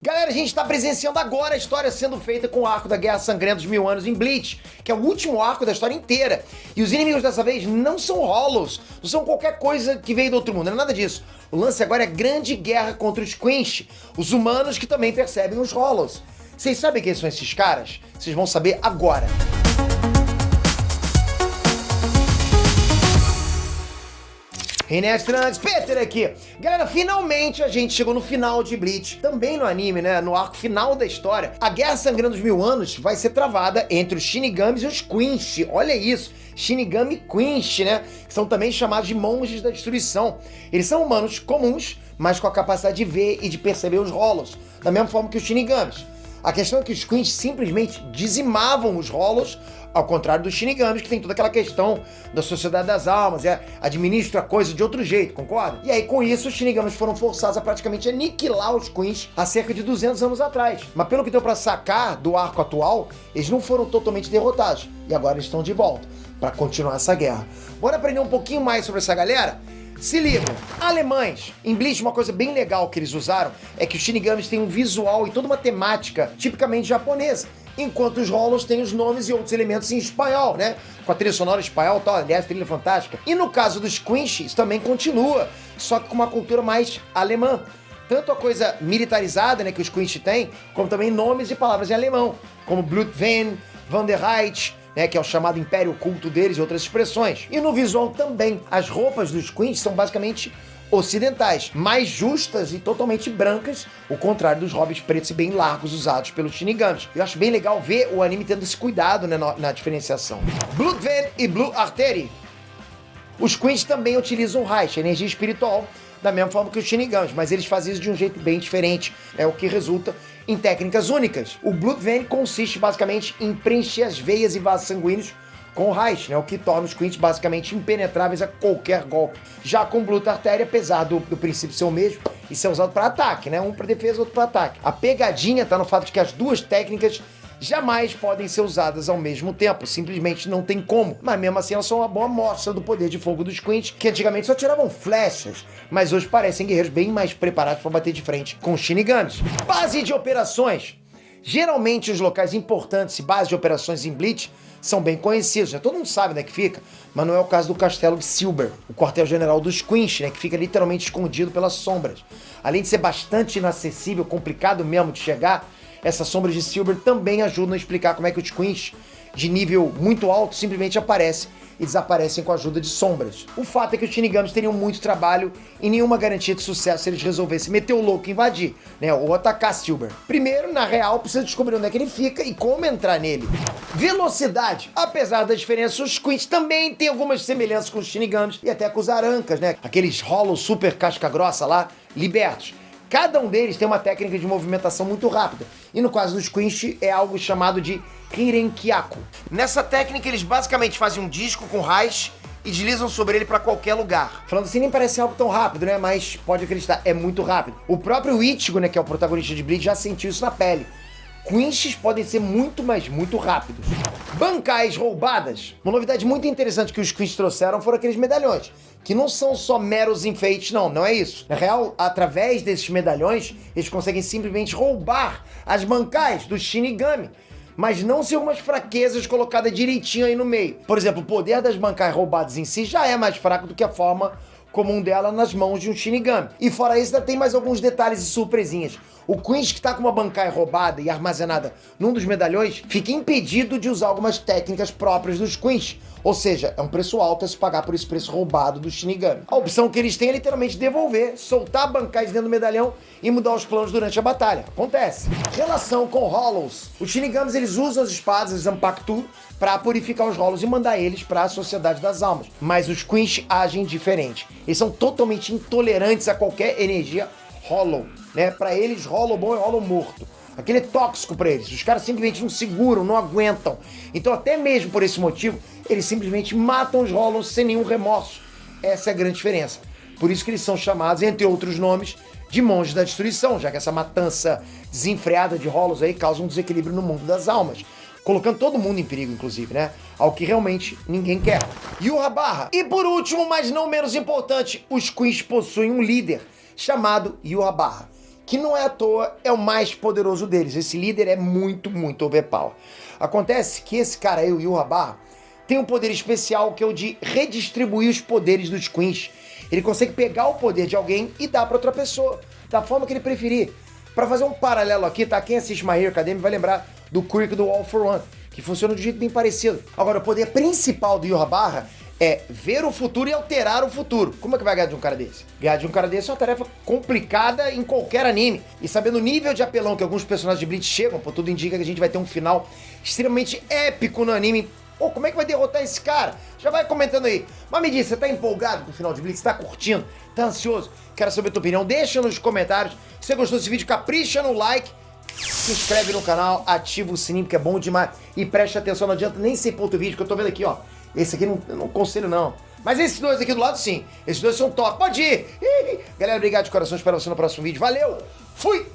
Galera, a gente tá presenciando agora a história sendo feita com o arco da Guerra Sangrenta dos Mil Anos em Bleach, que é o último arco da história inteira. E os inimigos dessa vez não são Hollows, não são qualquer coisa que veio do outro mundo, não é nada disso. O lance agora é grande guerra contra os Quinch, os humanos que também percebem os Hollows. Vocês sabem quem são esses caras? Vocês vão saber agora. Inés Trunks, Peter aqui. Galera, finalmente a gente chegou no final de Bleach. Também no anime, né? No arco final da história. A Guerra Sangrenta dos Mil Anos vai ser travada entre os Shinigamis e os Quinch. Olha isso. Shinigami Quinch, né? Que são também chamados de monges da destruição. Eles são humanos comuns, mas com a capacidade de ver e de perceber os Hollows. Da mesma forma que os Shinigamis. A questão é que os Quinch simplesmente dizimavam os Hollows, ao contrário dos Shinigamis, que tem toda aquela questão da sociedade das almas, administra a coisa de outro jeito, concorda? E aí, com isso, os Shinigamis foram forçados a praticamente aniquilar os Quinch há cerca de 200 anos atrás. Mas pelo que deu pra sacar do arco atual, eles não foram totalmente derrotados. E agora eles estão de volta pra continuar essa guerra. Bora aprender um pouquinho mais sobre essa galera? Se ligam, alemães. Em Bleach, uma coisa bem legal que eles usaram é que os Shinigamis têm um visual e toda uma temática tipicamente japonesa, enquanto os Hollows têm os nomes e outros elementos em espanhol, né? Com a trilha sonora em espanhol e tal, aliás, trilha fantástica. E no caso dos Quinch, isso também continua, só que com uma cultura mais alemã. Tanto a coisa militarizada, né, que os Quinch têm, como também nomes e palavras em alemão, como Blutven, Vanderheit, né, que é o chamado Império Oculto deles e outras expressões. E no visual também, as roupas dos Quinch são basicamente ocidentais, mais justas e totalmente brancas, o contrário dos hobbies pretos e bem largos usados pelos Shinigamis. Eu acho bem legal ver o anime tendo esse cuidado, né, na diferenciação. Bloodvein e Blue Artery. Os Quinch também utilizam Reich, energia espiritual, da mesma forma que os Shinigamis, mas eles fazem isso de um jeito bem diferente, é o que resulta em técnicas únicas. O Bloodvein consiste basicamente em preencher as veias e vasos sanguíneos com Reich, né, o que torna os Quinch basicamente impenetráveis a qualquer golpe. Já com Blood Artery, apesar do princípio ser o mesmo, isso é usado para ataque, né, um para defesa, outro para ataque. A pegadinha tá no fato de que as duas técnicas jamais podem ser usadas ao mesmo tempo, simplesmente não tem como. Mas mesmo assim elas são uma boa amostra do poder de fogo dos Quinch, que antigamente só tiravam flechas, mas hoje parecem guerreiros bem mais preparados para bater de frente com os Shinigamis. Base de operações. Geralmente os locais importantes e bases de operações em Bleach são bem conhecidos, né? Todo mundo sabe onde é que fica, mas não é o caso do castelo de Silber, o quartel-general dos Quinch, né? Que fica literalmente escondido pelas sombras. Além de ser bastante inacessível, complicado mesmo de chegar, essas sombras de Silber também ajudam a explicar como é que os Quinch de nível muito alto simplesmente aparecem e desaparecem com a ajuda de sombras. O fato é que os Shinigamis teriam muito trabalho e nenhuma garantia de sucesso se eles resolvessem meter o louco e invadir, né, ou atacar Silber. Primeiro, na real, precisa descobrir onde é que ele fica e como entrar nele. Velocidade. Apesar das diferenças, os Quinch também têm algumas semelhanças com os Shinigamis e até com os Arancas, né, aqueles Hollows super casca-grossa lá, libertos. Cada um deles tem uma técnica de movimentação muito rápida. E no caso dos Quinch é algo chamado de Hirenkyaku. Nessa técnica eles basicamente fazem um disco com Reich e deslizam sobre ele para qualquer lugar. Falando assim, nem parece algo tão rápido, né? Mas pode acreditar, é muito rápido. O próprio Ichigo, né, que é o protagonista de Bleach, já sentiu isso na pele. Quinches podem ser muito, mas muito rápidos. Bancais roubadas. Uma novidade muito interessante que os Quinch trouxeram foram aqueles medalhões, que não são só meros enfeites, não é isso. Na real, através desses medalhões, eles conseguem simplesmente roubar as bancais do Shinigami, mas não ser umas fraquezas colocadas direitinho aí no meio. Por exemplo, o poder das bancais roubadas em si já é mais fraco do que a forma comum dela nas mãos de um Shinigami. E fora isso, ainda tem mais alguns detalhes e surpresinhas. O Quinch que tá com uma bancai roubada e armazenada num dos medalhões fica impedido de usar algumas técnicas próprias dos Quinch. Ou seja, é um preço alto a se pagar por esse preço roubado do Shinigami. A opção que eles têm é literalmente devolver, soltar bancais dentro do medalhão e mudar os planos durante a batalha. Acontece. Relação com Hollows. Os Shinigamis, eles usam as espadas, os Zanpakuto, para purificar os Hollows e mandar eles para a Sociedade das Almas. Mas os Quinch agem diferente. Eles são totalmente intolerantes a qualquer energia Hollow, né? Para eles, Hollow bom é Hollow morto. Aquele é tóxico para eles. Os caras simplesmente não seguram, não aguentam. Então, até mesmo por esse motivo, eles simplesmente matam os Hollows sem nenhum remorso. Essa é a grande diferença. Por isso que eles são chamados, entre outros nomes, de monges da destruição, já que essa matança desenfreada de Hollows aí causa um desequilíbrio no mundo das almas, colocando todo mundo em perigo, inclusive, né? Algo que realmente ninguém quer. Yhwach. E por último, mas não menos importante, os Quinch possuem um líder chamado Yhwach, que não é à toa, é o mais poderoso deles. Esse líder é muito, muito overpower. Acontece que esse cara aí, o Yhwach, tem um poder especial que é o de redistribuir os poderes dos Queens. Ele consegue pegar o poder de alguém e dar para outra pessoa, da forma que ele preferir. Para fazer um paralelo aqui, tá? Quem assiste My Hero Academia vai lembrar do Quirk do All for One, que funciona de um jeito bem parecido. Agora, o poder principal do Yhwach é ver o futuro e alterar o futuro. Como é que vai ganhar de um cara desse? Ganhar de um cara desse é uma tarefa complicada em qualquer anime. E sabendo o nível de apelão que alguns personagens de Bleach chegam, pô, tudo indica que a gente vai ter um final extremamente épico no anime. Pô, como é que vai derrotar esse cara? Já vai comentando aí. Mas me diz, você tá empolgado com o final de Bleach? Você tá curtindo? Tá ansioso? Quero saber a tua opinião. Deixa nos comentários. Se você gostou desse vídeo, capricha no like. Se inscreve no canal, ativa o sininho, que é bom demais. E preste atenção, não adianta nem ser outro vídeo, que eu tô vendo aqui, ó. Esse aqui eu não aconselho, não. Mas esses dois aqui do lado, sim. Esses dois são top. Pode ir. Galera, obrigado de coração. Espero você no próximo vídeo. Valeu. Fui.